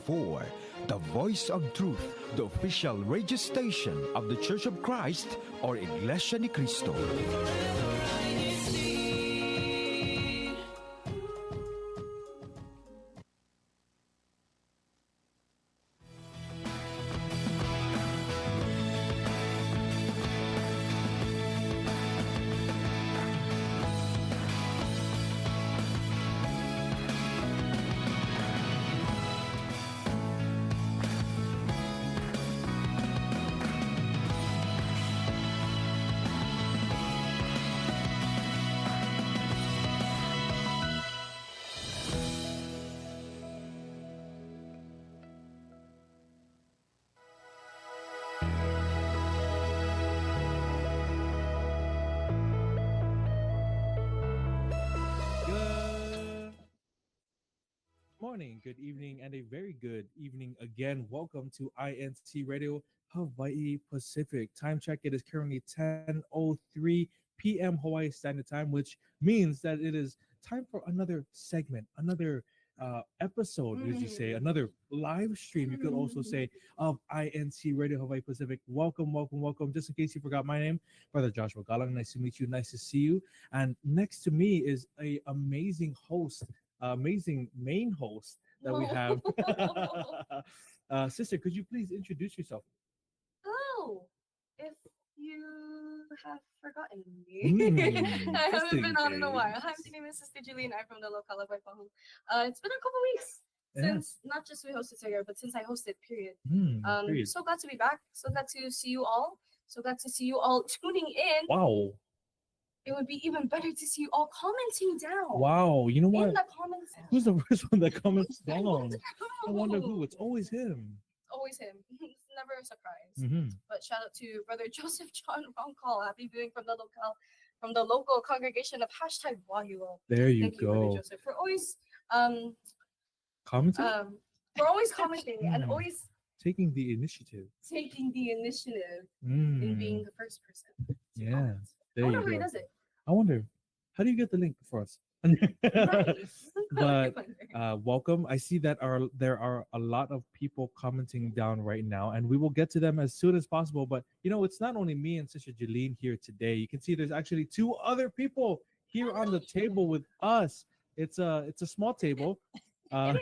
94.4, the voice of truth, the official radio station of the Church of Christ, or Iglesianicristo. Morning, good evening, and a very good evening again. Welcome to INCRadio Hawaii Pacific. Time check, it is currently 10:03 p.m. Hawaii Standard Time, which means that it is time for another segment, another episode, as you say, another live stream, you could also say, of INCRadio Hawaii Pacific. Welcome, welcome, welcome. Just in case you forgot my name, Brother Joshua Galang. Nice to meet you. Nice to see you. And next to me is a amazing host, amazing main host that we have. Sister, could you please introduce yourself? Hello. If you have forgotten me, I haven't been on in a while. Hi, my name is Sister Julie, and I'm from the local of Waipahu. It's been a couple weeks since not just we hosted here, but since I hosted, period. So glad to be back. So glad to see you all. So glad to see you all tuning in. Wow. It would be even better to see you all commenting down. Wow, you know what? In the comments. Who's the first one that comments down? I wonder who. It's always him. Always him. It's never a surprise. But shout out to Brother Joseph John Wrong Call. Happy viewing from the local congregation of #Wahiwo. There you Thank go. You, Brother Joseph, for always commenting. For always commenting and always taking the initiative. In being the first person. Yeah. I wonder who he does it. I wonder, how do you get the link for us? But welcome. I see that there are a lot of people commenting down right now, and we will get to them as soon as possible. But you know, it's not only me and Sister Jeline here today. You can see there's actually two other people here on the table with us. It's a small table. So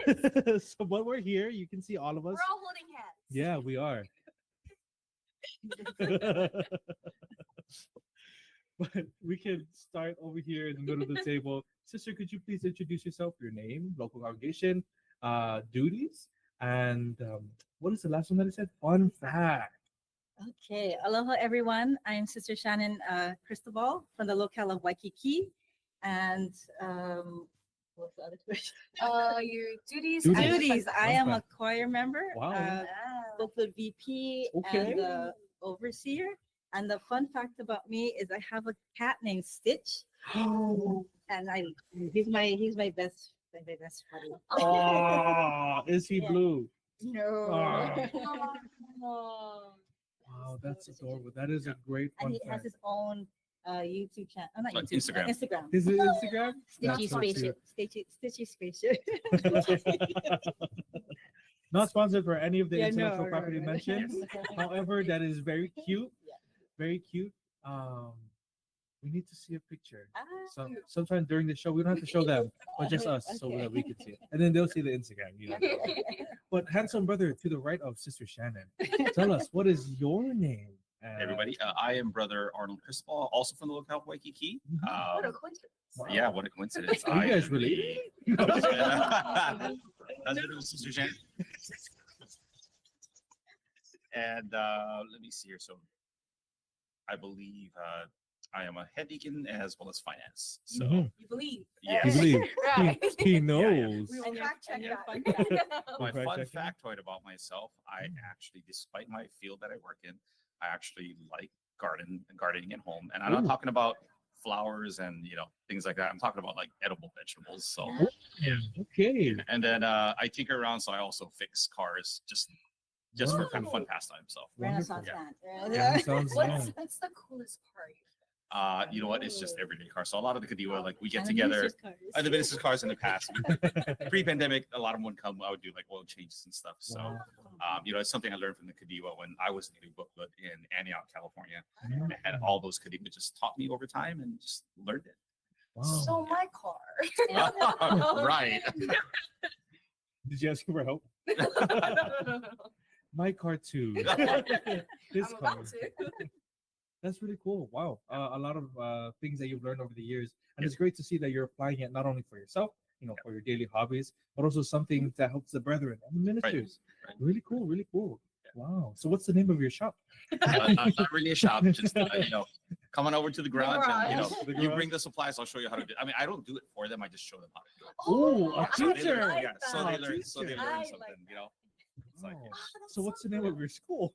but we're here. You can see all of us. We're all holding hands. Yeah, we are. But we can start over here in the middle of the table. Sister, could you please introduce yourself, your name, local congregation, duties, and what is the last one that I said? Fun fact. Okay, aloha everyone. I'm Sister Shannon Cristobal from the locale of Waikiki, and what's the other question? Your duties. Duties. I am a choir member, Wow. local VP, and overseer. And the fun fact about me is I have a cat named Stitch, and he's my best buddy. Oh, is he blue? No. Oh. Wow, that's adorable. That is a great fun And he fact. has his own YouTube channel. Not YouTube, Instagram. Instagram. Is it Instagram? Stitchy Spaceship. Stitchy Spaceship. Not sponsored for any of the intellectual no, property no. mentioned. However, that is very cute. Yeah. Very cute. We need to see a picture. Ah. So sometime during the show, we don't have to show them, but just us, so that we can see it. And then they'll see the Instagram. You know. But handsome brother to the right of Sister Shannon, tell us, what is your name? Hey everybody, I am Brother Arnold Cristobal, also from the locale of Waikiki. What a coincidence. Wow. Yeah, what a coincidence. Are you guys related? That's what it was, Sister Shannon. And let me see here. So I believe I am a head deacon as well as finance. So You believe. yes. You believe? Right. He knows. We will fact check that. My Right, fun checking. factoid about myself, I actually, despite my field that I work in, I actually like gardening at home. And I'm not talking about flowers and things like that. I'm talking about like edible vegetables. So Yeah. Okay. and then I tinker around, so I also fix cars just for kind of fun pastime. So Renaissance Yeah. man. Yeah, sounds nice. What's the coolest part? You know what? It's just everyday cars. So a lot of the Kadiwa, like we get And the together. minister's cars. The ministers' cars in the past, pre-pandemic, a lot of them would come. I would do like oil changes and stuff. So, you know, it's something I learned from the Kadiwa when I was in the booklet in Antioch, California, and all those Kadiwa just taught me over time and just learned it. Wow. So my car. Right. Did you ask for help? My car too. His I'm car. about to. That's really cool. Wow. A lot of things that you've learned over the years. And it's great to see that you're applying it not only for yourself, you know, for your daily hobbies, but also something that helps the brethren and the ministers. Right. Really cool. Really cool. Wow. So what's the name of your shop? Not really a shop, just, you know, coming over to the garage and, you know, The you garage. bring the supplies, I'll show you how to do it. I mean, I don't do it for them. I just show them how to do it. Oh, a Yeah, so they teacher. learn- like Yeah, so that. they A learn, so they teacher. learn I like something, you know. It's like, Oh. yeah. So what's the name of your school?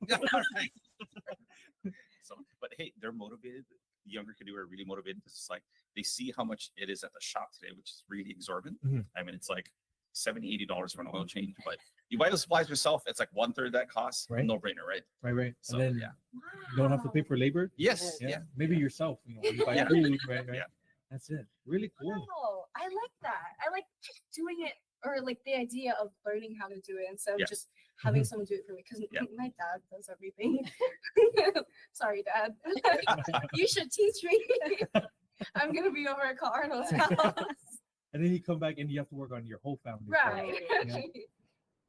So, but hey, they're motivated. The younger Kadu are really motivated because it's like they see how much it is at the shop today, which is really exorbitant. Mhm. I mean, it's like $70-$80 for an oil change, but you buy the supplies yourself, it's like 1/3 that cost. Right. No brainer, right? Right. So, And then yeah. you don't have to pay for labor. Yes. Yeah. Yeah. Maybe yourself, you know, you buy Yeah. food, right? Yeah. That's it. Really cool. Wow, I like that. I like doing it, or like the idea of learning how to do it instead of Yeah. just having Mhm. someone do it for me. Because Yeah. my dad does everything. Sorry, Dad. You should teach me. I'm gonna be over at Cardinal's house. And then you come back and you have to work on your whole family. Right. Yeah.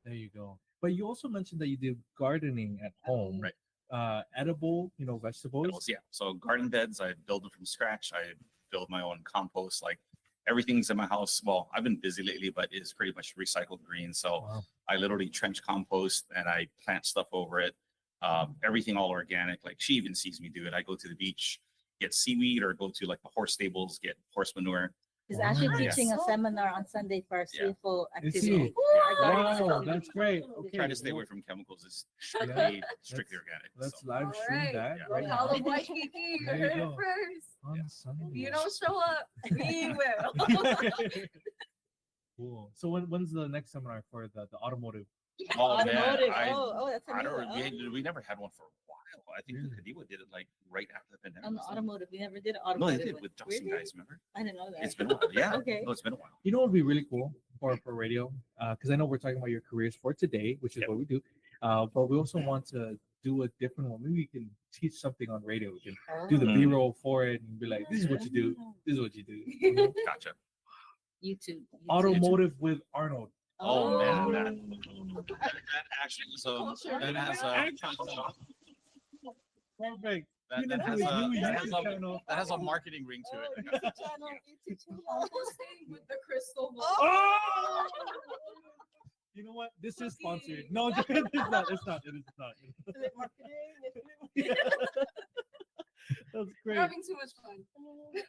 There you go. But you also mentioned that you did gardening at home. Right. Edible, you know, vegetables. Edibles, yeah. So garden beds, I build them from scratch. I build my own compost. Like everything's in my house. Well, I've been busy lately, but it's pretty much recycled green. So Wow. I literally trench compost and I plant stuff over it. Everything all organic. Like she even sees me do it. I go to the beach, get seaweed, or go to like the horse stables, get horse manure. He's actually Wow. teaching a Yes. seminar on Sunday for our Yeah. CFO Is he? activity. Yeah, our Wow, garden that's great. Okay. Try to stay away from chemicals. It's Yeah. strictly organic. Let's So. live stream Alright. that Yeah. right Call now of Waikiki. You There you heard go. it first. on Sunday. If you don't show up, we will. Cool. So when's the next seminar for the automotive? Oh man, Automotive. I That's a new don't. one. We never had one for a while. I think Really? the Kadiwa did it like right after the pandemic. On the or something. automotive, we never did an No, automotive. they did one. with Justin Really? guys. Remember? I didn't know that. It's been a while. Yeah. Okay. No, it's been a while. You know what would be really cool for radio? Because I know we're talking about your careers for today, which is Yep. what we do. But we also want to do a different one. Maybe we can teach something on radio. We can do the Mm. B-roll for it and be like, this is what you do. This is what you do. You know? Gotcha. YouTube. Automotive with Arnold. Oh, man, Oh. that actually is that has Perfect. that, You that know, has you a use that has the a channel. that has a marketing ring to it. Almost staying with the crystal ball. Oh! You know what? This is sponsored. No, it's not. It's not. It is not. That's We're great. having too much fun.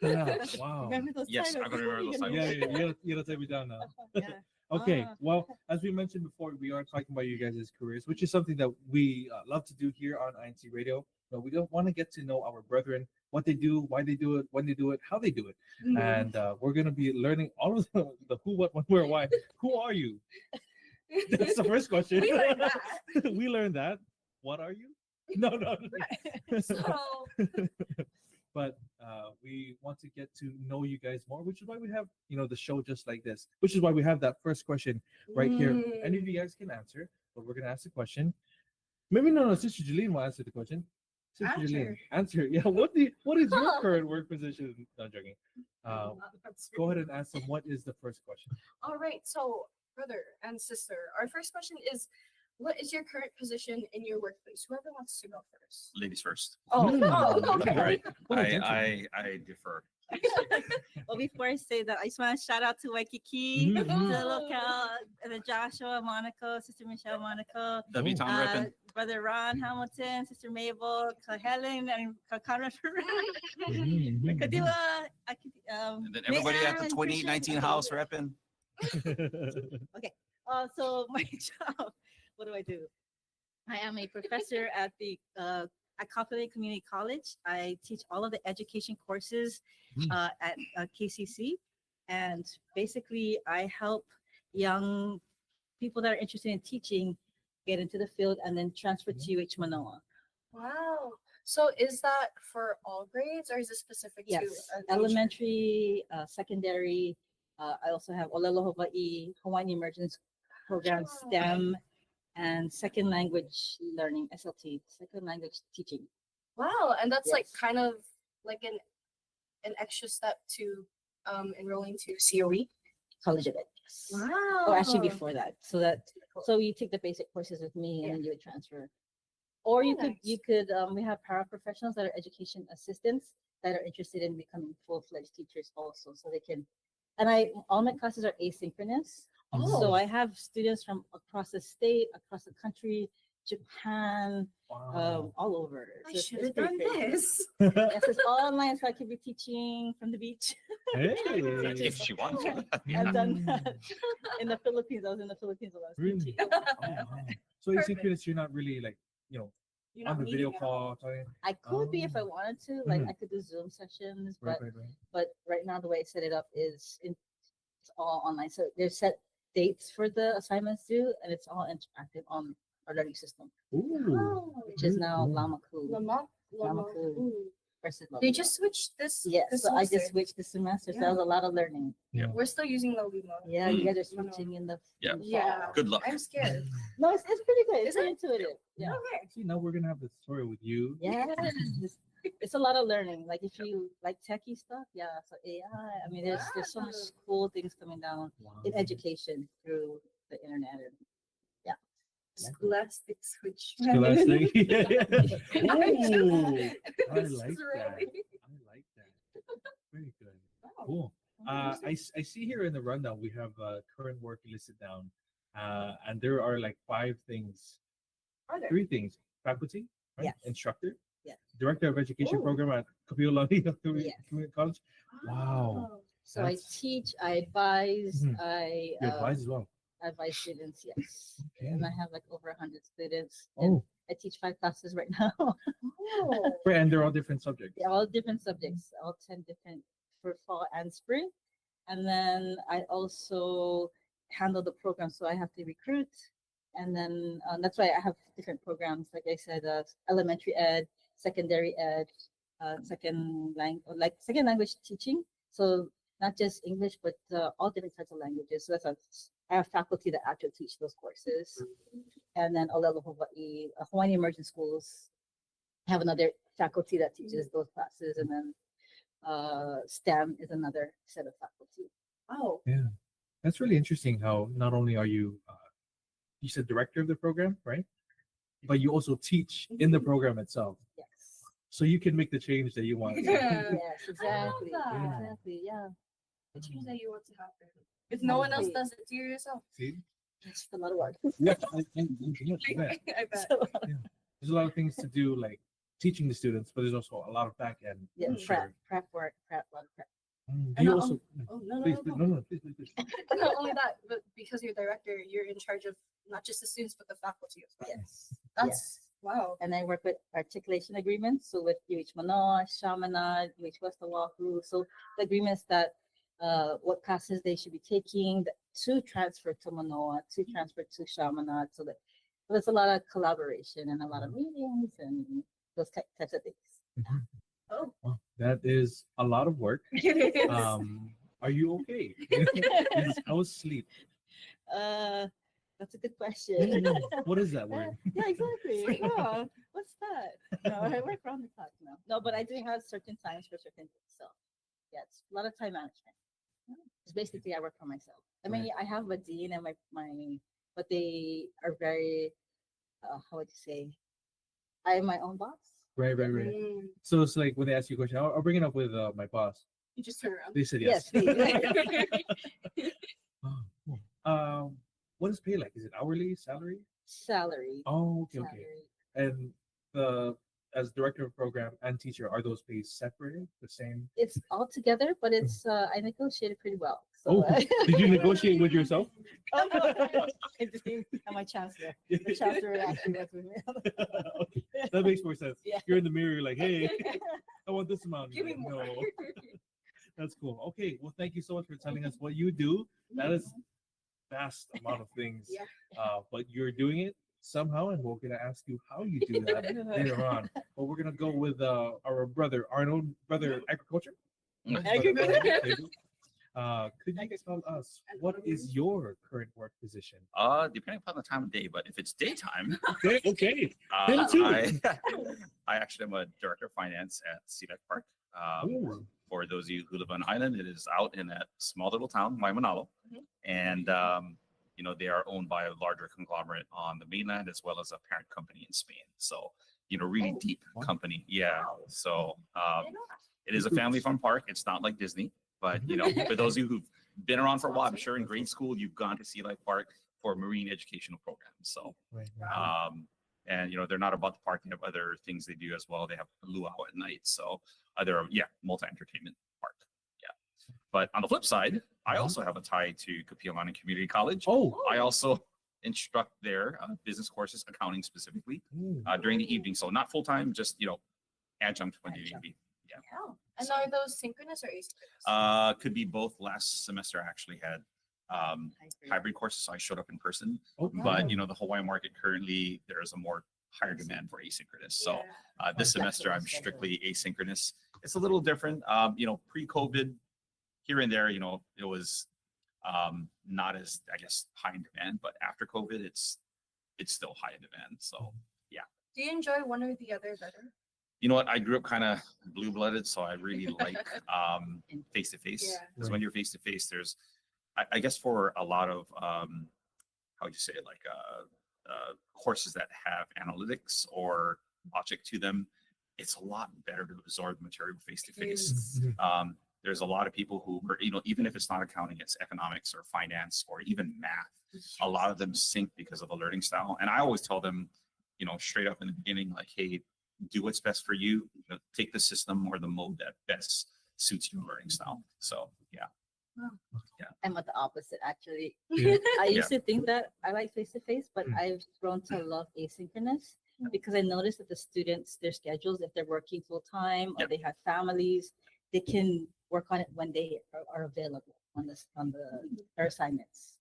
Yeah. Wow. Remember those Yes, titles? I'm gonna remember those Yeah, titles. you gotta take me down now. Yeah. Okay. Ah. Well, as we mentioned before, we are talking about you guys' careers, which is something that we love to do here on INC Radio. But we don't want to get to know our brethren, what they do, why they do it, when they do it, how they do it, and we're gonna be learning all of the who, what, when, where, why. Who are you? That's the first question. We learned that. We learned that. What are you? No. So But we want to get to know you guys more, which is why we have, you know, the show just like this, which is why we have that first question right here. Any of you guys can answer, but we're going to ask the question. Maybe no, Sister Jeline will answer the question. Sister Jeline, answer. Yeah, what is your current work position? No, I'm joking. Go ahead and ask them, what is the first question? All right. So, brother and sister, our first question is, what is your current position in your workplace? Whoever wants to go first. Ladies first. Okay. Right. Oh, I defer. Well, before I say that, I just want to shout out to Waikiki, Mhm, mhm. the local, the Joshua, Monaco, Sister Michelle, Monaco, W Town repping. Brother Ron Hamilton, Sister Mabel, Helen, and Conrad Mhm, mhm, Kadiwa, And then everybody at the Aaron, 2819 Christian. house repping. mhm. So my job, what do I do? I am a professor at the at Kakalei Community College. I teach all of the education courses at KCC, and basically I help young people that are interested in teaching get into the field and then transfer to UH Manoa. Wow. So is that for all grades or is it specific to Yes, an age elementary, secondary. I also have Olelo Hawaii, Hawaiian Emergence Program, Oh. STEM, and second language learning, SLT, second language teaching. Wow, and that's like Yes. kind of like an extra step to enrolling to COE. College of Ed. Yes. Wow. Or actually before that. So you take the basic courses with me and then you would transfer. Or you could we have paraprofessionals that are education assistants that are interested in becoming full-fledged teachers also. So they can, and all my classes are asynchronous. Oh. So I have students from across the state, across the country, Japan, Wow. all over. I So it's should have pretty done crazy. this. Yes, it's all online, so I could be teaching from the beach. Hey. If she wants to. I've done Mm. that in the Philippines. I was in the Philippines when I was Really? teaching. Oh, wow. So Perfect. asynchronous, you're not really like, You're on not the video meeting at call. Talking. I could be if I Oh. wanted to, like Mhm. I could do Zoom sessions, Right, but right, right. but right now the way I set it up is it's all online. So there's set dates for the assignments due, and it's all interactive on our learning system, Ooh. which is Very now cool. Lamaku Lamont. Lamaku versus They Lamaku. just switched this. Yes, this so I semester. just switched the semester, so Yeah. that was a lot of learning. We're still using the Luma. Yeah, you guys are I know. switching in the Yeah. in the Yeah. fall. Good luck. I'm scared. No, it's pretty good. It's Is very it? intuitive. Yeah. Okay. See, now we're gonna have the tutorial with you. Yeah, it's a lot of learning. Like if you like techie stuff, yeah. So AI. I mean, there's so much Wow. cool things coming down Wow. in education through the internet. And Scholastic switch. Scholastic. Yeah, yeah. This Ooh, I is like that. really- I like that. Very good. Wow. Cool. I see here in the rundown we have current work listed down, and there are like 5 things, Are there? 3 things: faculty, right? Yes. Instructor, Yes. director of education Ooh. program at Kapiolani Yes. Community College. Wow. Oh. so I That's- teach, I advise, Mhm. I You advise as well. advise students. Yes, Okay. and I have like over 100 students. And Oh, I teach 5 classes right now. Oh. right, and they're all different subjects. Yeah, all different subjects, all 10 different for fall and spring. And then I also handle the program. So I have to recruit. And then that's why I have different programs. Like I said, elementary ed, secondary ed, second language teaching. So not just English, but all different types of languages. So I have faculty that actually teach those courses. And then Olelo Hawaii, Hawaiian Emerging Schools have another faculty that teaches those classes, and then STEM is another set of faculty. Oh. Yeah, that's really interesting. How not only are you, you said director of the program, right? But you also teach in the program itself, Yes. so you can make the change that you want. Yeah. Yes, exactly. that. Exactly. Yeah. The change that you want to happen. If no one else Exactly. does it, do yourself. See? It's a lot of work. Yeah, I bet. I bet. So, There's a lot of things to do, like teaching the students, but there's also a lot of back end. yeah, I'm sure. prep work, a lot of prep. Do And you not also? Oh, no, no, Please, no, please, no. no, please, please. Not only that, but because you're director, you're in charge of not just the students, but the faculty as well. Yes. That's wow. And I work with articulation agreements. So with UH Manoa, Chaminade, UH West Oahu. So the agreements that what classes they should be taking to transfer to Manoa, to transfer to Chaminade. So that there's a lot of collaboration and a lot of meetings and those types of things. Mhm. Oh. Wow, that is a lot of work. It is. Are you okay? How's sleep? That's a good question. What is that word? Yeah, exactly. Yeah. What's that? No, I work around the clock now. No, but I do have certain times for certain things. So yeah, it's a lot of time management. It's basically I work for myself. I mean, Right. I have a dean and but they are very, how would you say? I am my own boss. Right, right, right. Mm. So it's like when they ask you a question, I'll bring it up with my boss. You just turn around. They said yes. Yes. Oh, cool. What is pay like? Is it hourly, salary? Salary. Oh, okay, okay. Salary. And the as director of program and teacher, are those pays separated? The same? It's all together, but it's I negotiated pretty well. So, Oh, did you negotiate with yourself? Oh, no, I didn't have my chancellor. The chancellor actually was with me. Okay, that makes more sense. Yeah. You're in the mirror, like, hey, I want this amount. Give me You're more. like, no, that's cool. Okay, well, thank you so much for telling us what you do. That is vast amount of things. Yeah. But you're doing it somehow, and we're gonna ask you how you do that later on. But we're gonna go with our brother Arnold, brother agriculture. Agriculture. Could you tell us what is your current work position? Depending upon the time of day, but if it's daytime, Okay. I actually am a director of finance at CEBSI Park. Ooh. For those of you who live on island, it is out in that small little town, Waimanalo, and they are owned by a larger conglomerate on the mainland as well as a parent company in Spain. So really deep company. Yeah. So it is a family fun park. It's not like Disney. But, for those of you who've been around for a while, I'm sure in grade school, you've gone to Sea Life Park for marine educational programs. So, and, they're not about the park. They have other things they do as well. They have luau at night. So they're, multi-entertainment park. Yeah. But on the flip side, I also have a tie to Kapiolani Community College. Oh. I also instruct their business courses, accounting specifically, during the evening. So not full-time, just, adjunct when you need to be. Yeah. Wow. And are those synchronous or asynchronous? Could be both. Last semester I actually had hybrid courses, so I showed up in person. Oh, But the Hawaii market currently there is a more higher demand for asynchronous. So this semester I'm strictly asynchronous. It's a little different. Pre-COVID, here and there, it was not as high in demand, but after COVID, it's still high in demand. So yeah. Do you enjoy one or the other better? You know what? I grew up kind of blue-blooded, so I really like face-to-face. Because when you're face-to-face, there's, I guess, for a lot of how would you say it, like courses that have analytics or logic to them, it's a lot better to absorb material face-to-face. There's a lot of people who are, even if it's not accounting, it's economics or finance or even math. A lot of them sink because of the learning style, and I always tell them, straight up in the beginning, like, hey, do what's best for you. Take the system or the mode that best suits your learning style. So yeah. I'm at the opposite, actually. Yeah. I used to think that I like face-to-face, but I've grown to love asynchronous because I noticed that the students, their schedules, if they're working full-time or they have families, they can work on it when they are available on their assignments.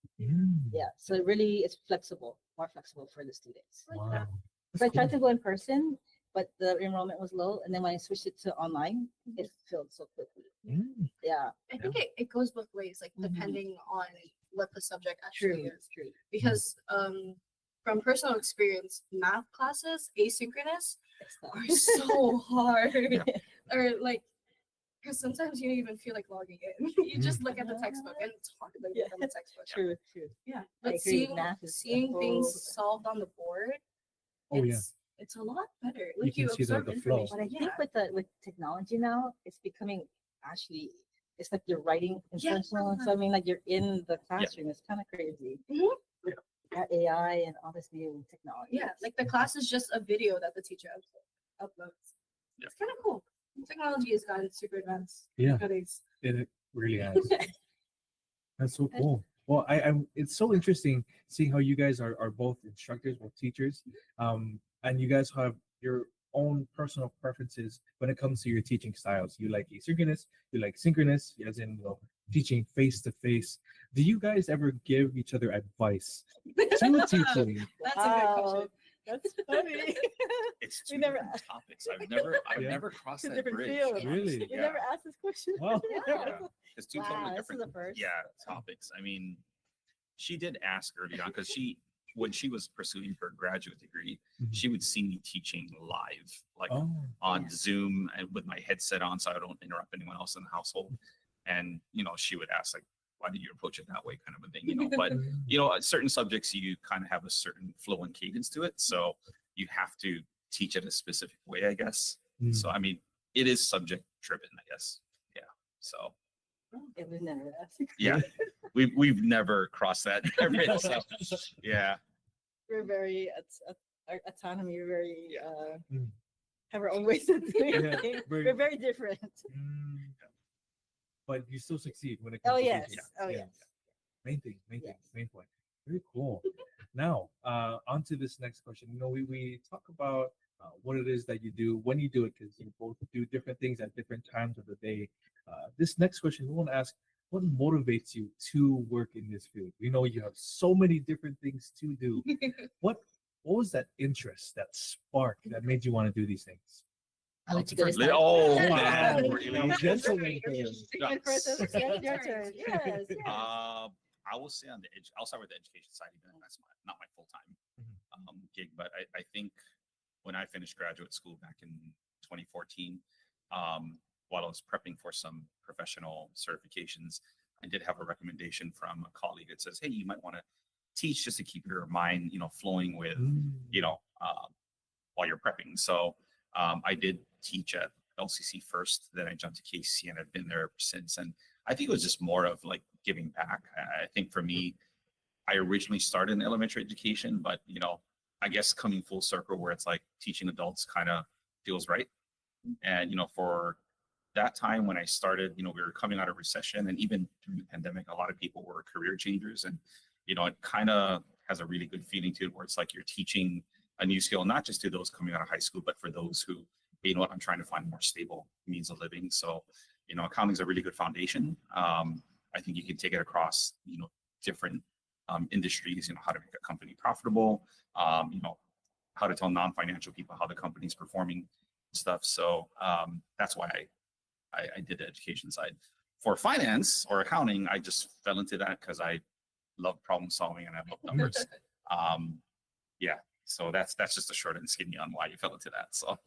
Yeah, so it really is more flexible for the students. Wow. So I tried to go in person, but the enrollment was low, and then when I switched it to online, it filled so quickly. Yeah, I think it goes both ways, like depending on what the subject actually is. True. Because from personal experience, math classes, asynchronous, are so hard. Or like, because sometimes you don't even feel like logging in. You just look at the textbook, and it's hard to look at the textbook. True. Yeah, I but agree, math is seeing a things whole- solved on the board, Oh, yeah. it's a lot better. You Like can see the absorb flow. information. But I think with technology now, it's becoming actually, it's like you're writing instructional. So I mean, like you're in the classroom. It's kind of crazy. Got AI and all this new technology. Yeah, like the class is just a video that the teacher uploads. It's kind of cool. Technology has gotten super advanced. Yeah. Nowadays. It really has. That's so cool. Well, I'm. It's so interesting seeing how you guys are both instructors, both teachers, and you guys have your own personal preferences when it comes to your teaching styles. You like asynchronous, you like synchronous, as in teaching face to face. Do you guys ever give each other advice to teaching? That's a good question. That's funny. It's We two never different asked. topics. I've never crossed Two that different bridge. fields. Really? You never asked this question. Wow. Yeah. It's two Wow, totally this is different a first. topics. I mean, she did ask early on because when she was pursuing her graduate degree, she would see me teaching live, like on Zoom and with my headset on so I don't interrupt anyone else in the household. And she would ask, like, why did you approach it that way, kind of a thing, but certain subjects you kind of have a certain flow and cadence to it, so you have to teach it a specific way, I guess. So I mean, it is subject driven, I guess. Yeah. So It was never asked. yeah, we've never crossed that bridge, so, yeah. We're very our autonomy. We're very have our own ways of doing Yeah, things. very- We're very different. But you still succeed when it comes Oh to yes. teaching. Oh Yeah. yes. Main thing, main Yes. point. Very cool. Now, on to this next question. We talk about what it is that you do when you do it, because you both do different things at different times of the day. This next question, we want to ask, what motivates you to work in this field? We know you have so many different things to do. What was that interest, that spark that made you want to do these things? I'll let you go. Oh, Wow. man, really? Gentleman Yes, yes. I will say I'll start with the education side, even though that's not my full-time gig. But I think when I finished graduate school back in 2014, while I was prepping for some professional certifications, I did have a recommendation from a colleague that says, hey, you might want to teach just to keep your mind, flowing with, while you're prepping. So I did teach at LCC first, then I jumped to KC, and I've been there ever since. And I think it was just more of like giving back. I think for me, I originally started in elementary education, but I guess coming full circle where it's like teaching adults kind of feels right. And for that time when I started, we were coming out of recession, and even through the pandemic, a lot of people were career changers, and it kind of has a really good feeling to it, where it's like you're teaching a new skill, not just to those coming out of high school, but for those who, I'm trying to find more stable means of living. So, accounting is a really good foundation. I think you can take it across, different industries, how to make a company profitable, how to tell non-financial people how the company's performing stuff. So that's why I did the education side. For finance or accounting, I just fell into that because I love problem solving and I love numbers. Yeah, so that's just a short and skinny on why you fell into that. So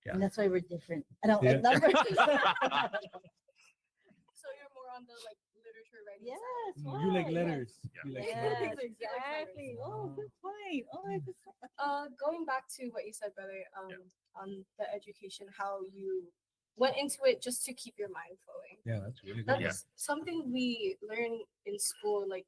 yeah, And that's why we're different. I don't like numbers. So you're more on the like literature writing Yes, side. why? You like Yes. letters. Yeah. You like Yes, numbers. exactly. Oh, good point. Oh, I just Going back to what you said, brother, on the education, how you went into it just to keep your mind flowing. Yeah, that's really good. That's Yeah. something we learn in school, like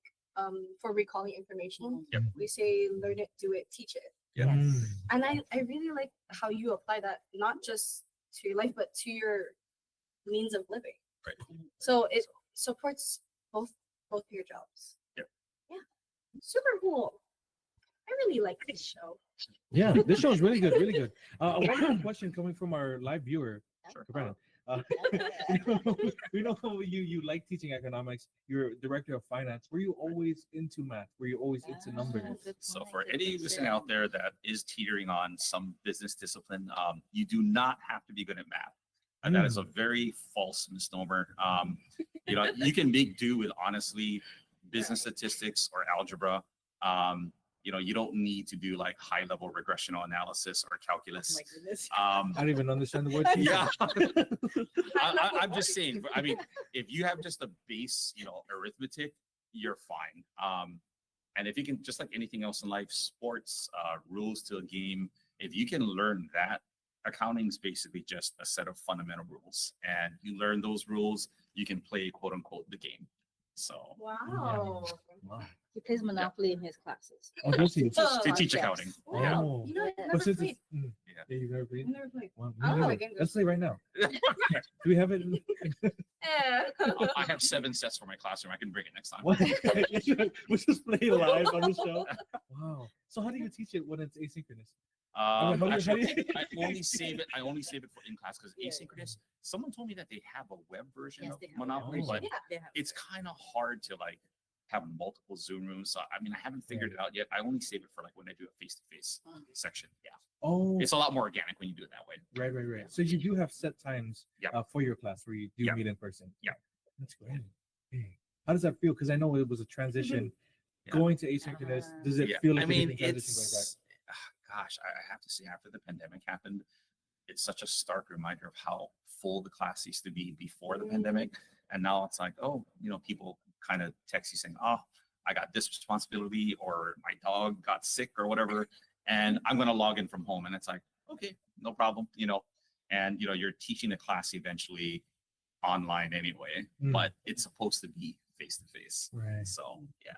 for recalling information. Yep. We say learn it, do it, teach it. Yeah. Mm. And I really like how you apply that not just to your life, but to your means of living. Right. So it supports both your jobs. Yep. Yeah. Super cool. I really like this show. Yeah, this show is really good, really good. One more question coming from our live viewer, Sure. Brandon. We know you like teaching economics. You're director of finance. Were you always into math? Were you always into numbers? So for any listening out there that is teetering on some business discipline, you do not have to be good at math. And that is a very false misnomer. You can make do with honestly business statistics or algebra. You don't need to do like high level regressional analysis or calculus. my goodness. I don't even understand the word. Yeah, I'm just saying. I mean, if you have just a base, arithmetic, you're fine. And if you can, just like anything else in life, sports, rules to a game, if you can learn that, accounting is basically just a set of fundamental rules, and you learn those rules, you can play quote unquote the game. So Wow. Wow. He plays Monopoly in his classes. Oh, does he? So- to teach Concepts. accounting. Wow. Yeah. Oh. You know, I But never since played. it's, yeah, you've never played. I never played. Wow, I don't know never. the game Let's play right now. Do we have it? I have 7 sets for my classroom. I can bring it next time. What? We'll just play live on the show. Wow. So how do you teach it when it's asynchronous? how do you- Actually, I only save it for in class because Yeah. asynchronous. Someone told me that they have a web version Yes, of they have. Monopoly, Oh. but Yeah, they have. it's kind of hard to like have multiple Zoom rooms. So I mean, I haven't figured it out yet. I only save it for like when I do a face-to-face Oh. section. Yeah, Oh, it's a lot more organic when you do it that way. right. So you do have set times Yeah. For your class where you do Yeah. meet in person. Yeah. That's great. Dang. How does that feel? Because I know it was a transition Yeah. going to asynchronous. Does it Yeah, feel like I mean, a different transition going back? it's gosh, I have to say, after the pandemic happened, it's such a stark reminder of how full the class used to be before the pandemic, and now it's like, oh, people kind of text you saying, oh, I got this responsibility, or my dog got sick, or whatever, and I'm going to log in from home, and it's like, okay, no problem, and you're teaching the class eventually online anyway, Mm. but it's supposed to be face to face. Right. So yeah.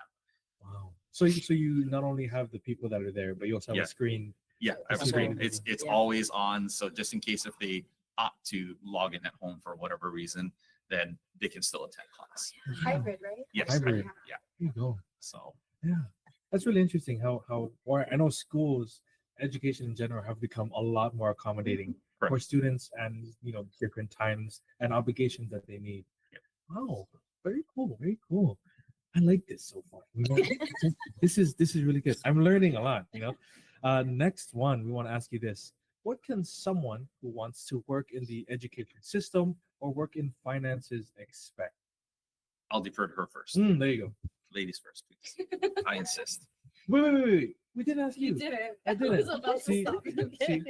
Wow. So you not only have the people that are there, but you also have Yeah. a screen. Yeah, I have a It's screen. available. It's Yeah. always on. So just in case if they opt to log in at home for whatever reason, then they can still attend class. Hybrid, right? Yes. Hybrid. Yeah. There you go. So Yeah. That's really interesting or I know schools, education in general have become a lot more accommodating for Correct. students and, different times and obligations that they need. Yep. Wow. Very cool. Very cool. I like this so far. This is really good. I'm learning a lot, Next one, we want to ask you this. What can someone who wants to work in the education system or work in finances expect? I'll defer to her first. There you go. Ladies first, please. I insist. Wait. We didn't ask You you. didn't. I didn't. was about to See, stop you. see,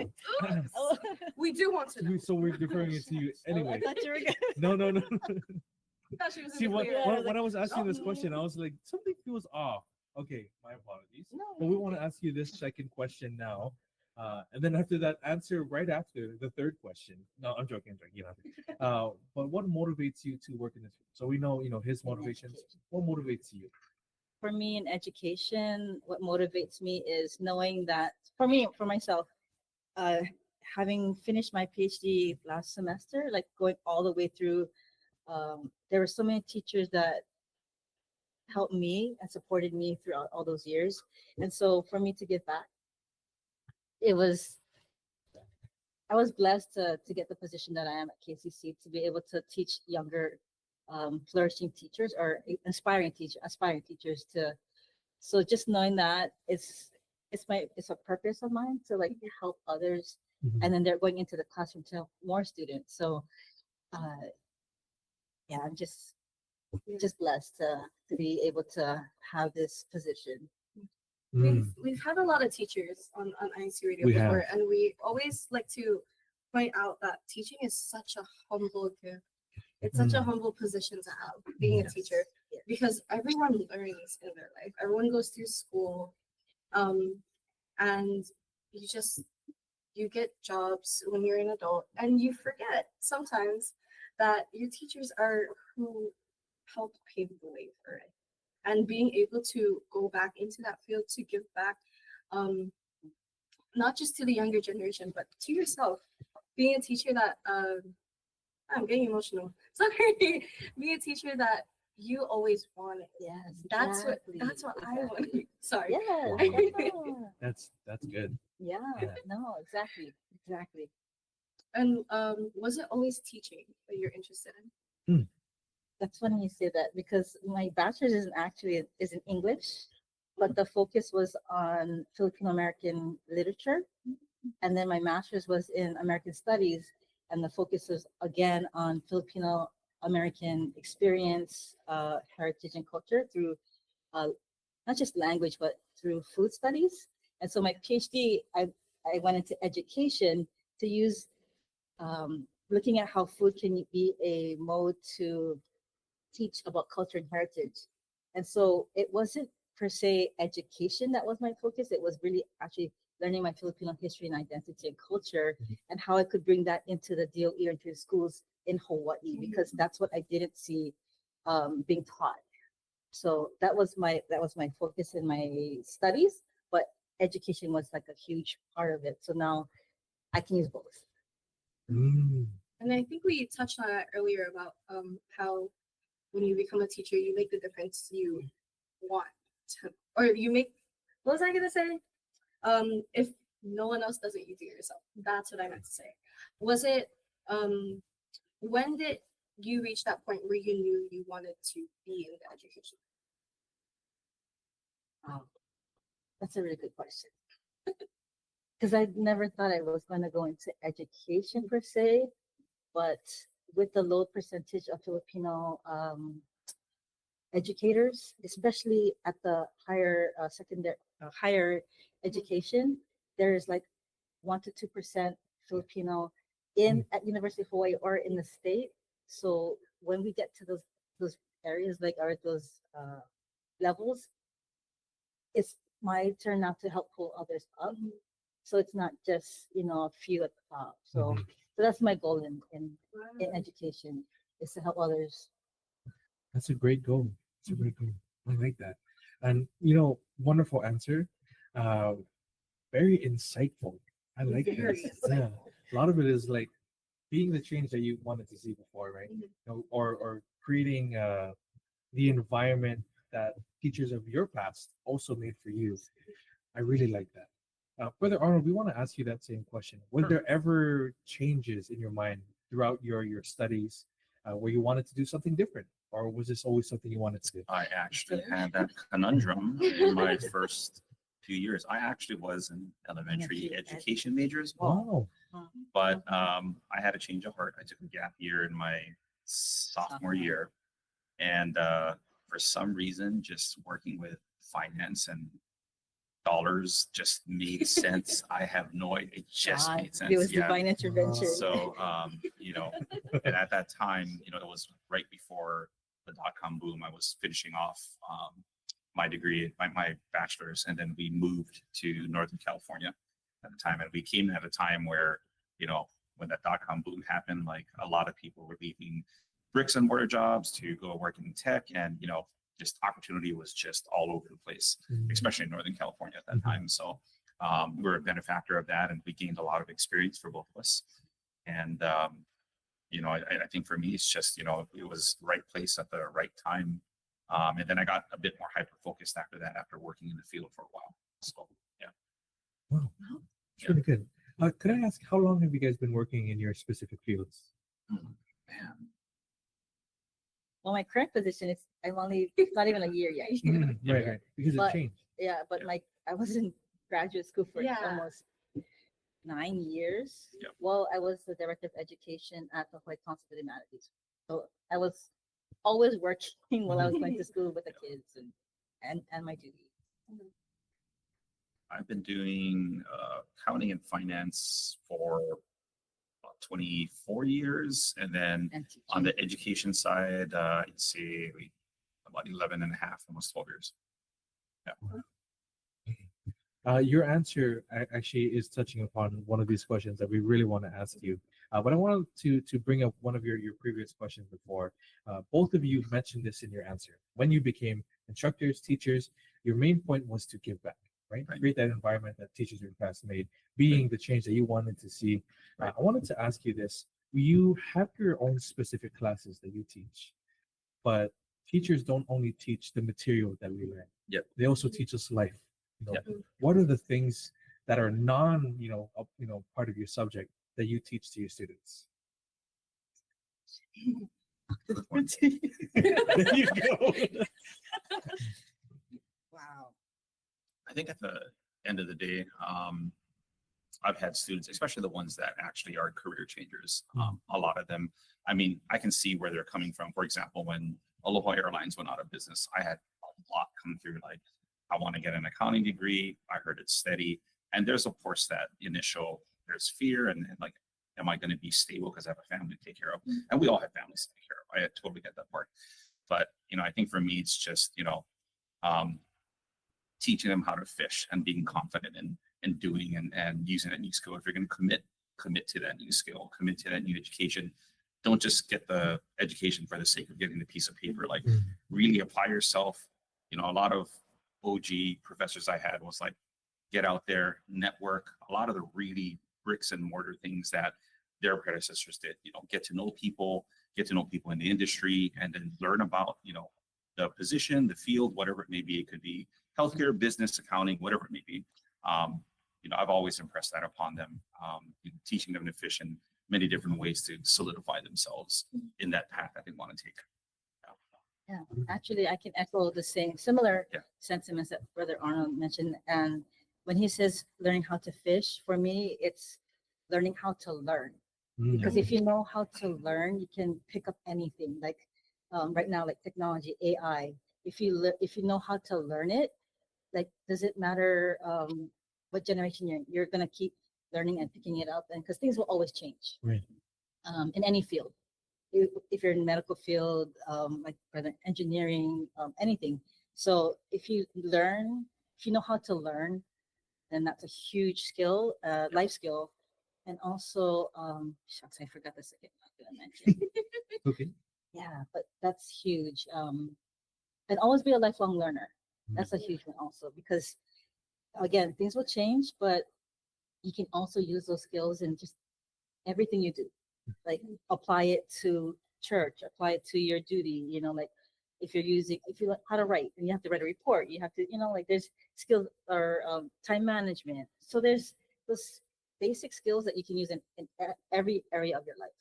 Oh, We do want to know. so we're deferring it to you I anyway. thought you were gonna. No. I thought she was in See, the when, clear. when, was when like, I was asking this "Oh." question, I was like, something feels off. Okay, my apologies. No, But we want to ask you this second question now. And then after that, answer right after the third question. No, I'm joking. You know. But what motivates you to work in this field? So we know, his In motivations. education. What motivates you? For me in education, what motivates me is knowing that for myself, having finished my PhD last semester, like going all the way through, there were so many teachers that helped me and supported me throughout all those years. And so for me to give back, I was blessed to get the position that I am at KCC to be able to teach younger, flourishing teachers or aspiring teachers to. So just knowing that it's a purpose of mine to like help others, and then they're going into the classroom to help more students. So, yeah, I'm just blessed to be able to have this position. We've had a lot of teachers on INCRadio We before, have. and we always like to point out that teaching is such a humble gift. It's such a humble position to have, being a teacher, because everyone learns in their life. Everyone goes through school, and you get jobs when you're an adult, and you forget sometimes that your teachers are who helped pave the way for it. And being able to go back into that field to give back, not just to the younger generation, but to yourself. Being a teacher that I'm getting emotional. Sorry, being a teacher that you always wanted. Yes, That's exactly, what I exactly. wanted. Sorry. Yes, Wow. yeah, That's good. yeah, Yeah. no, exactly. And was it always teaching that you're interested in? That's funny you say that because my bachelor's is in English, but the focus was on Filipino American literature, and then my master's was in American Studies, and the focus was again on Filipino American experience, heritage, and culture through not just language but through food studies. And so my PhD, I went into education to use looking at how food can be a mode to teach about culture and heritage. And so it wasn't per se education that was my focus. It was really actually learning my Filipino history and identity and culture and how I could bring that into the DOE or into the schools in Hawaii, because that's what I didn't see being taught. So that was my focus in my studies, but education was like a huge part of it. So now I can use both. Mm. And I think we touched on that earlier about how when you become a teacher, you make the difference you want to, or you make, what was I gonna say? If no one else does it, you do it yourself. That's what I meant to say. Was it, when did you reach that point where you knew you wanted to be in the education? That's a really good question. Because I never thought I was going to go into education per se, but with the low percentage of Filipino educators, especially at the higher higher education, there is like 1 to 2% Filipino at University of Hawaii or in the state. So when we get to those areas like or those levels, it's my turn now to help pull others up. So it's not just a few at the top. So that's my goal in education, is to help others. That's a great goal. It's a great goal. I like that. And wonderful answer. Very insightful. I like Very this. Yeah. A lot of it is like being the change that you wanted to see before, right? Or creating the environment that teachers of your past also made for you. I really like that. Brother Arnold, we want to ask you that same question. Were there ever changes in your mind throughout your studies where you wanted to do something different? Or was this always something you wanted to do? I actually had that conundrum in my first few years. I actually was an elementary Elementary education major as well, Wow. but I had a change of heart. I took a gap year in my sophomore year, and for some reason, just working with finance and dollars just made sense. I have no idea. It just God, made sense. It was Yeah. divine intervention. So, and at that time, it was right before the dot-com boom. I was finishing off my degree, my bachelor's, and then we moved to Northern California at the time. And we came at a time where, when that dot-com boom happened, like a lot of people were leaving bricks and mortar jobs to go work in tech, and just opportunity was just all over the place, especially in Northern California at that time. So we were a benefactor of that, and we gained a lot of experience for both of us. And I think for me, it's just it was right place at the right time. And then I got a bit more hyper focused after that, after working in the field for a while. So yeah. Wow. It's really good. Could I ask, how long have you guys been working in your specific fields? Man. Well, my current position is I'm only not even a year yet. Right. Because But- it changed. Yeah, but Yeah. I was in graduate school for Yeah. almost 9 years. Yep. Well, I was the director of education at the White Council for the Humanities. So I was always working while I was going to school with the kids and my duty. I've been doing accounting and finance for about 24 years. And then And on the education side, I'd say about 11 and a half, almost 12 years. Your answer actually is touching upon one of these questions that we really want to ask you. But I wanted to bring up one of your previous questions before. Both of you mentioned this in your answer. When you became instructors, teachers, your main point was to give back, right? Right. Create that environment that teachers in the past made, being the change that you wanted to see. Right. I wanted to ask you this. You have your own specific classes that you teach, but teachers don't only teach the material that we learn. Yep. They also teach us life. Yep. What are the things that are non, part of your subject that you teach to your students? There you go. Wow. I think at the end of the day, I've had students, especially the ones that actually are career changers. A lot of them, I can see where they're coming from. For example, when Aloha Airlines went out of business, I had a lot come through, like, I want to get an accounting degree. I heard it's steady. And there's, of course, that there's fear and like, am I going to be stable because I have a family to take care of? And we all have families to take care of. I totally get that part. But, I think for me, it's just, teaching them how to fish and being confident in doing and using a new skill. If you're going to commit to that new skill, commit to that new education. Don't just get the education for the sake of getting the piece of paper. Like, really apply yourself. A lot of OG professors I had was like, get out there, network. A lot of the really bricks and mortar things that their predecessors did, get to know people in the industry, and then learn about, the position, the field, whatever it may be. It could be healthcare, business, accounting, whatever it may be. I've always impressed that upon them, teaching them to fish in many different ways to solidify themselves in that path that they want to take. Yeah, actually, I can echo the similar Yeah. sentiments that Brother Arnold mentioned. And when he says learning how to fish, for me, it's learning how to learn. Because if you know how to learn, you can pick up anything. Like right now, like technology, AI. If you know how to learn it, like, does it matter what generation you're gonna keep learning and picking it up? And because things will always change, Right. In any field. If you're in medical field, like rather engineering, anything. So if you know how to learn, then that's a huge skill, life skill. And also, shucks, I forgot the second one I mentioned. Okay. Yeah, but that's huge. And always be a lifelong learner. That's a huge one also, because again, things will change, but you can also use those skills in just everything you do. Like, apply it to church, apply it to your duty, like if you learn how to write and you have to write a report, you have to, like there's skills or time management. So there's those basic skills that you can use in every area of your life.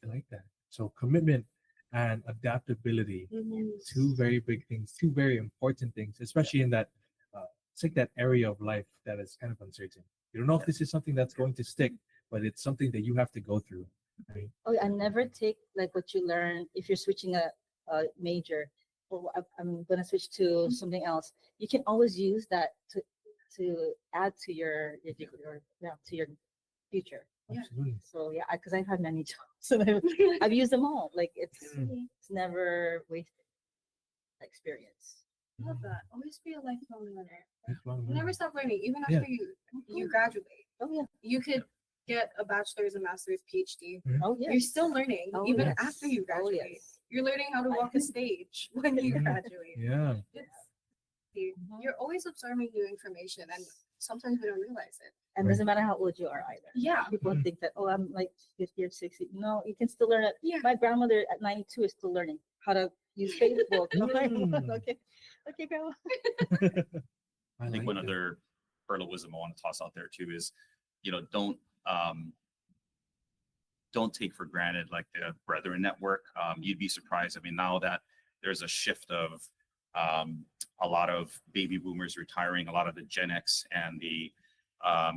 I like that. So commitment and adaptability, two very big things, two very important things, especially in that it's like that area of life that is kind of uncertain. You don't know if this is something that's going to stick, but it's something that you have to go through. Right? Oh, I never take like what you learn if you're switching a major. Or I'm gonna switch to something else. You can always use that to add to to your future. Absolutely. So yeah, because I've had many jobs and I've used them all. Like it's never wasted experience. Love that. Always be a lifelong learner. Lifelong Never learning. stop learning, even Yeah. after you graduate. Oh yeah. You could get a bachelor's, a master's, PhD. Oh yeah. You're still learning Oh, even yes. after you Oh graduate. yes. You're learning how to walk a stage when you Mhm. graduate. Yeah. You're always absorbing new information, and sometimes we don't realize it. And doesn't matter how old you are either. Yeah. People think that, oh, I'm like 50 or 60. No, you can still learn it. Yeah. My grandmother at 92 is still learning how to use Facebook. I'm like, Mm. okay, grandma. I think one other pearl of wisdom I want to toss out there too is, don't take for granted like the brethren network. You'd be surprised. I mean, now that there's a shift of a lot of baby boomers retiring, a lot of the Gen X and the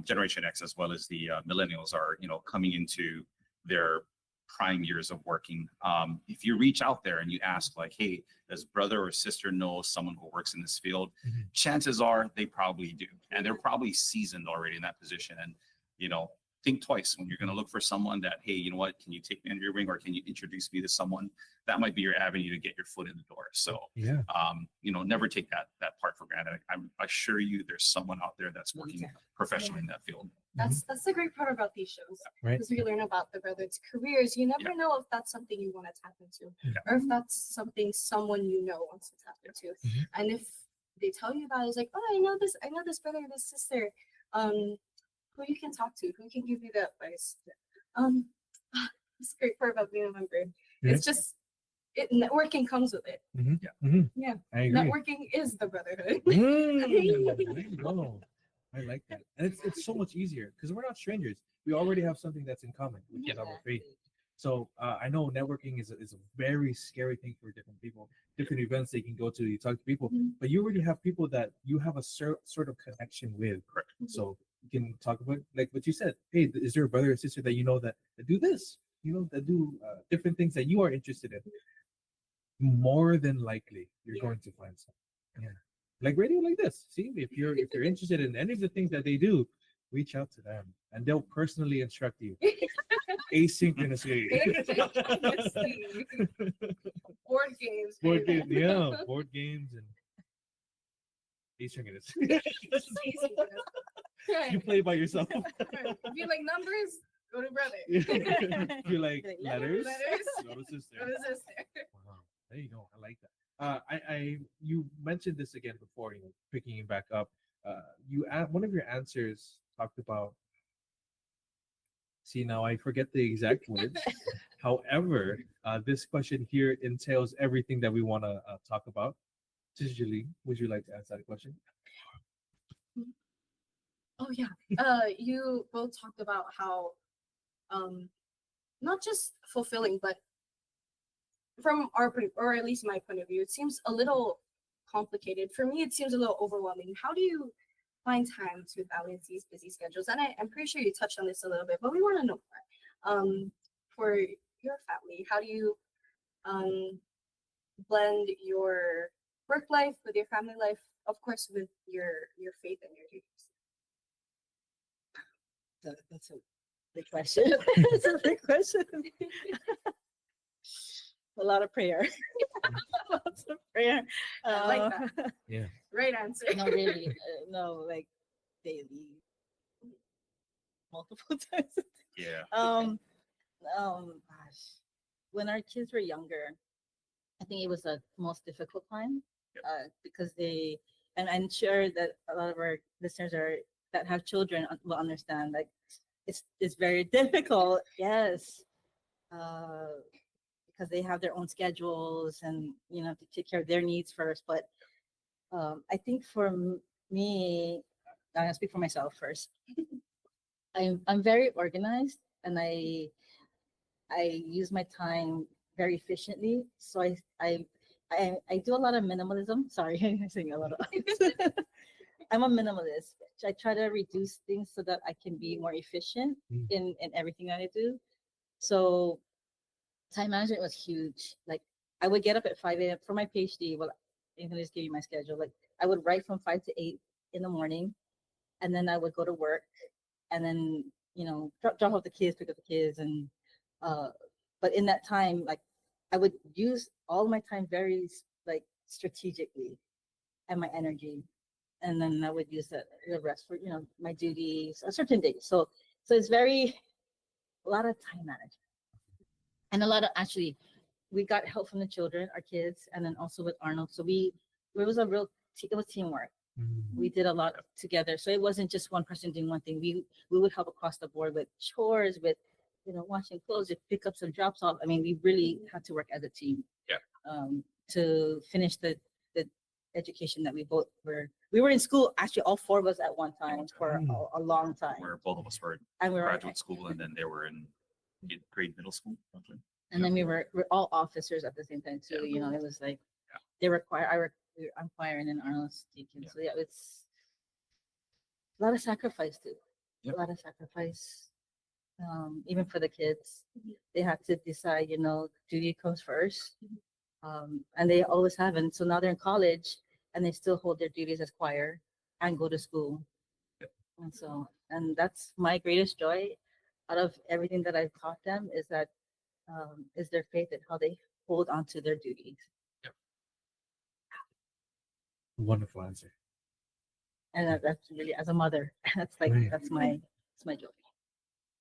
Generation X, as well as the millennials are, coming into their prime years of working. If you reach out there and you ask like, hey, does brother or sister know someone who works in this field? Mhm. Chances are they probably do. And they're probably seasoned already in that position. And, think twice when you're going to look for someone that, hey, you know what, can you take me under your wing or can you introduce me to someone? That might be your avenue to get your foot in the door. So, Yeah. never take that part for granted. I assure you there's someone out there that's working professionally in that field. That's the great part about these shows. Right. Because we learn about the brothers' careers. You never know if that's something you want to tap into, Yeah. or if that's something someone you know wants to tap into. Mhm. And if they tell you about it, it's like, oh, I know this brother, this sister, who you can talk to, who can give you the advice. It's a great part about being a member. Yeah. It's just networking comes with it. Mhm. Yeah. Mhm. Yeah. I agree. Networking is the brotherhood. There you go. I like that. And it's so much easier because we're not strangers. We already have something that's in common, which is our faith. So I know networking is a very scary thing for different people. Different events they can go to, you talk to people, Mhm. but you already have people that you have a sort of connection with. Correct. So you can talk about like what you said. Hey, is there a brother or sister that you know that do this? That do different things that you are interested in? More than likely, you're Yeah. going to find something. Yeah, like radio like this. See, if you're interested in any of the things that they do, reach out to them, and they'll personally instruct you asynchronously. Board games. Board baby. games, yeah, board games and asynchronous. Right. You play by yourself. If you like numbers, go to brother. If you like Like letters, letters. go to sister. Go to sister. Wow, there you go. I like that. You mentioned this again before, picking it back up. One of your answers talked about. See, now I forget the exact words. However, this question here entails everything that we want to talk about. Julie, would you like to answer that question? Oh yeah. You both talked about how not just fulfilling, but from our point, or at least my point of view, it seems a little complicated. For me, it seems a little overwhelming. How do you find time to balance these busy schedules? And I'm pretty sure you touched on this a little bit, but we want to know more. For your family, how do you blend your work life with your family life, of course, with your faith and your duties? That's a big question. That's a big question. A lot of prayer. Lots of prayer. I like that. Yeah. Right answer. No, really. No, like daily, multiple times. Yeah. Gosh, when our kids were younger, I think it was the most difficult time because and I'm sure that a lot of our listeners that have children will understand. Like, it's very difficult. Yes. Because they have their own schedules and to take care of their needs first. But I think for me, I'm gonna speak for myself first. I'm very organized and I use my time very efficiently. So I do a lot of minimalism. Sorry, I'm saying a lot of I'm a minimalist. I try to reduce things so that I can be more efficient Mm. in everything that I do. So time management was huge. Like I would get up at 5 a.m. for my PhD. Well, I'm gonna just give you my schedule. Like I would write from 5 to 8 in the morning, and then I would go to work, and then drop off the kids, pick up the kids, and uh, but in that time, like I would use all my time very like strategically and my energy, and then I would use the rest for my duties on certain days. So it's a lot of time management and a lot of actually we got help from the children, our kids, and then also with Arnold. So it was a real it was teamwork. We did a lot together. So it wasn't just one person doing one thing. We would help across the board with chores, with washing clothes, with pickups and drops off. I mean, we really had to work as a team. Yeah. To finish the education that we were in school. Actually, all four of us at one time for a long time. Where both of us were And we were graduate school, and then they were in grade middle school. Roughly. And then we're all officers at the same time too. It was like they require I'm choir and then Arnold's deacon. Yeah. So yeah, it's a lot of sacrifice too. Yep. A lot of sacrifice. Even for the kids, they had to decide. Duty comes first, and they always have. And so now they're in college, and they still hold their duties as choir and go to school. Yep. And that's my greatest joy out of everything that I've taught them is that is their faith and how they hold on to their duties. Wonderful answer. And that's really, as a mother, that's like Right. that's my joy.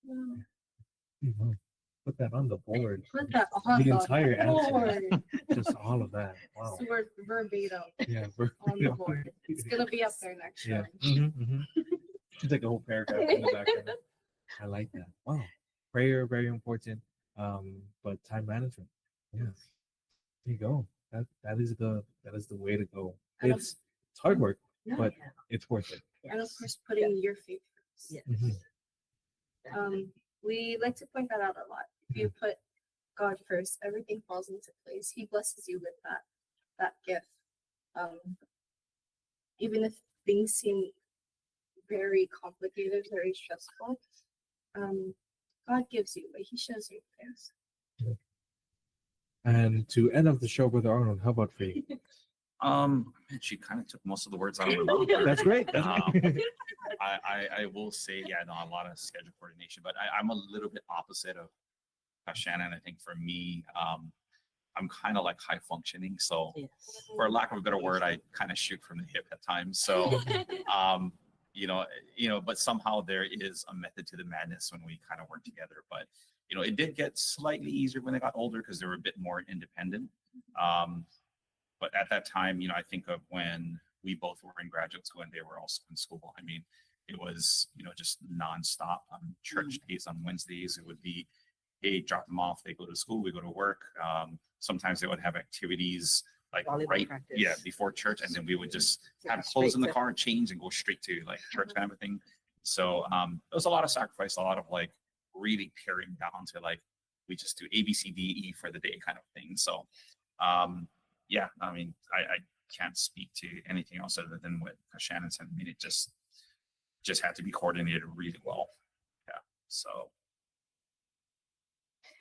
Mhm. Put that on the board. Put that on The entire answer. board. Just all of that. Wow. So we're verbatim Yeah. on the board. It's gonna be up there next Yeah. year. It's like a whole paragraph in the background. I like that. Wow. Prayer, very important. But time management. Yeah. There you go. That is the way to go. And of- It's hard work, Yeah. but it's worth it. And of course, putting your faith first. Yes. Mhm. We like to point that out a lot. If you put God first, everything falls into place. He blesses you with that gift. Even if things seem very complicated, very stressful, God gives you, but He shows you things. And to end off the show, Brother Arnold, how about for you? Man, she kind of took most of the words out of my mouth. That's great. That's Um, great. I will say, a lot of schedule coordination, but I'm a little bit opposite of Shannon. I think for me, I'm kind of like high functioning. So Yes. for lack of a better word, I kind of shoot from the hip at times. So, but somehow there is a method to the madness when we kind of work together. But, it did get slightly easier when they got older because they were a bit more independent. But at that time, I think of when we both were in graduate school and they were also in school. I mean, it was, just nonstop on church days on Wednesdays. It would be, hey, drop them off. They go to school, we go to work. Sometimes they would have activities like Volleyball practice. before church. And then we would just have Straight clothes in the to- car, change and go straight to like church kind of a thing. So there was a lot of sacrifice, a lot of like really paring down to like, we just do A, B, C, D, E for the day kind of thing. So I mean, I can't speak to anything else other than what Shannon said. I mean, it just had to be coordinated really well. Yeah. So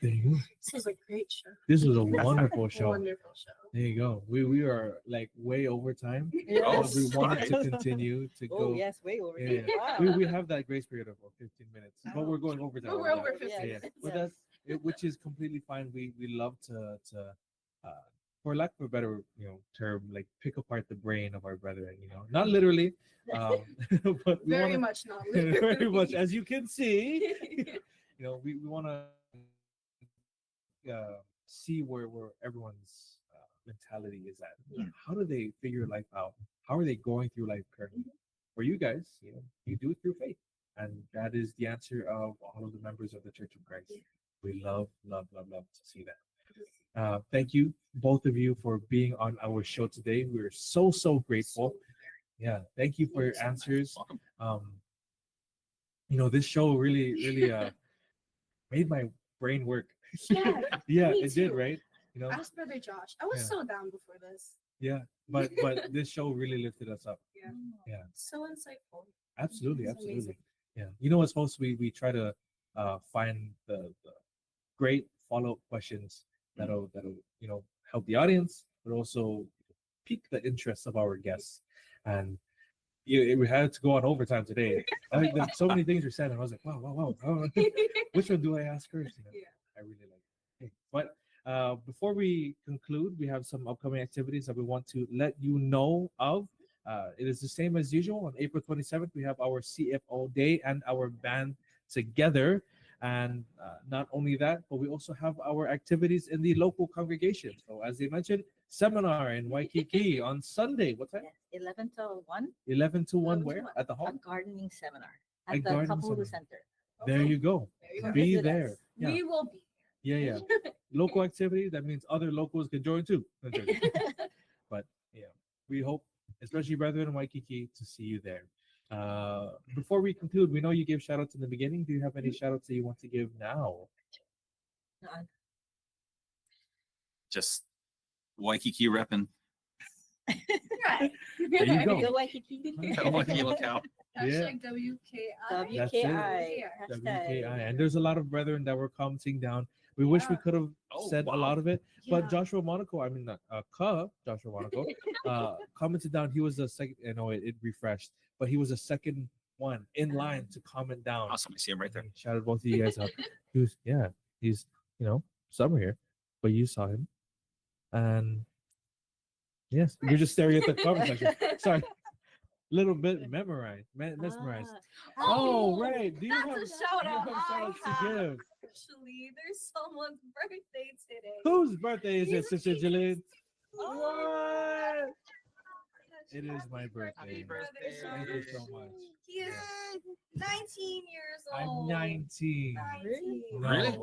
There you go. This was a great show. This was a wonderful show. Wonderful show. There you go. We are like way over time. Oh, But we wanted to right. continue to Oh go. yes, way over. Yeah, here. yeah. Wow. We have that grace period of 15 minutes, but we're going over time. But we're over 15 Yeah, yeah. minutes. But Yes. which is completely fine. We love to for lack of a better term, like pick apart the brain of our brethren. Not literally, but we Very wanna, much not. very much, as you can see. We want to see where everyone's mentality is at. Yeah. How do they figure life out? How are they going through life currently? For you guys, you do it through faith, and that is the answer of all of the members of the Church of Christ. We love to see that. Thank you, both of you, for being on our show today. We're so grateful. Yeah, thank you for your answers. Welcome. This show really made my brain work. Yeah, Yeah, me it did, too. right? Ask Brother Josh. I was Yeah. so down before this. Yeah, but this show really lifted us up. Yeah. Yeah. So insightful. Absolutely, It's absolutely. amazing. Yeah. You know what's supposed to be? We try to find the great follow-up questions that'll help the audience, but also pique the interest of our guests. And we had to go on overtime today. I think there's so many things were said, and I was like, wow. Which one do I ask first? Yeah. I really like it. Okay. But before we conclude, we have some upcoming activities that we want to let you know of. It is the same as usual. On April 27th, we have our CFO Day and our band together. And not only that, but we also have our activities in the local congregation. So, as they mentioned, seminar in Waikiki on Sunday. What time? Yes, 11 to 1, 11 to 1 11 to where? 1. At the a hall? gardening seminar A at the gardening Kapulu seminar. Center. There you go. There you go. Be Visit there. us. Yeah. We will be. Yeah. Local activity, that means other locals can join too. But yeah, we hope, especially brethren in Waikiki, to see you there. Before we conclude, we know you gave shout outs in the beginning. Do you have any shout outs that you want to give now? Just Waikiki repping. Right. There you go. Go Waikiki. Waikiki locale. Hashtag WKI. WKI. WKI. Hashtag. And there's a lot of brethren that were commenting down. We wish we Yeah. could have Oh, said a wow. lot of it, but Yeah. Joshua Monaco, I mean, Joshua Monaco, commented down. He was the second, it refreshed, but he was the second one in line to comment down. Awesome. I see him right there. He shouted both of you guys out. He's somewhere here, but you saw him. And yes, we're just staring at the comment section. Sorry. Little bit mesmerized. Oh, right. Do you That's have a shout out. shout-outs to give? Actually, there's someone's birthday today. Whose birthday is it, He's- Sister Jillian? Oh. What? It is my birthday. Happy birthday. Thank you so much. He is 19 years I'm old. 19. 19. No. Really?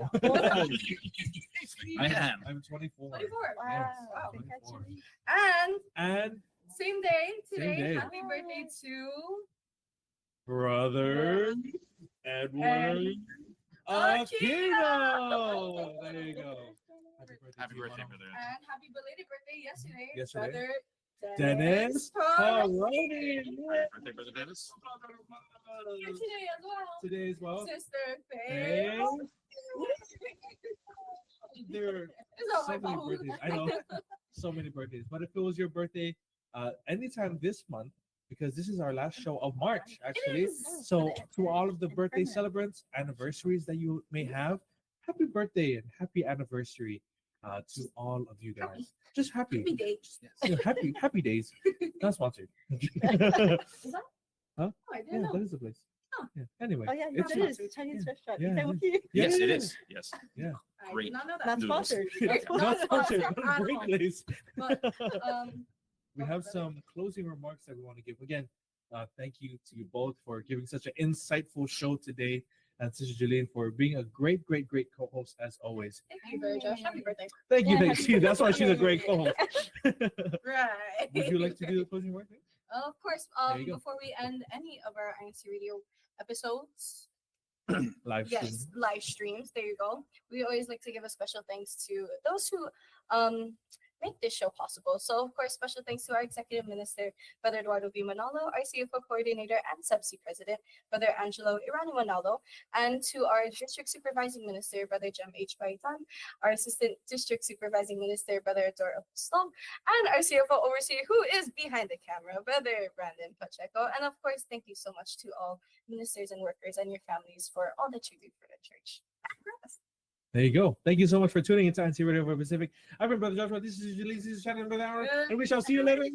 Man. I'm 24. 24. Wow. Wow. Congratulations. And And same day Same today. day. Happy birthday to brother Edward Aquino. There you go. Happy birthday, brother. and happy belated birthday yesterday. Yesterday. Brother Dennis Tom. Paroni. Happy birthday, brother Dennis. Here today as well. Today as well. Sister Hey. Faye. There are It's all so my many fault. birthdays. I know, so many birthdays. But if it was your birthday, anytime this month, because this is our last show of March, actually. is. So to all of the birthday celebrants, anniversaries that you may have, happy birthday and happy anniversary to all of you guys. Just happy, Happy day. happy days. Not sponsored. Is that? Huh? Oh, I Yeah, didn't know. that is the place. Oh. Yeah. Anyway, Oh, yeah, it's it not- is. Chinese yeah. restaurant. Yeah, Is that it with is. you? Yes, it Yeah. is. Yes. I Great did not know that. Not Noodles. sponsored. Not sponsored, Not but at great all. place. But We Go have ahead, brother. some closing remarks that we want to give. Again, thank you to you both for giving such an insightful show today, and Sister Jillian for being a great co-host as always. thank you very much. Happy birthday. Thank you, Yeah, thank you. That's why she's a great co-host. Right. Would you like to do the closing remark? Of course. There you go. Before we end any of our INC Radio episodes, Live yes, stream. live streams. There you go. We always like to give a special thanks to those who make this show possible. So, of course, special thanks to our Executive Minister, Brother Eduardo V. Manalo, our CFO Coordinator and CEBSI President, Brother Angelo Irano Manalo, and to our District Supervising Minister, Brother Jem H. Baitan, our Assistant District Supervising Minister, Brother Ador Slong, and our CFO Overseer, who is behind the camera, Brother Brandon Pacheco. And, of course, thank you so much to all ministers and workers and your families for all that you do for the church. There you go. Thank you so much for tuning into INC Radio for Pacific. I've been Brother Joshua. This is Jillian. This is Shannon Brother Aaron, and we shall see you later.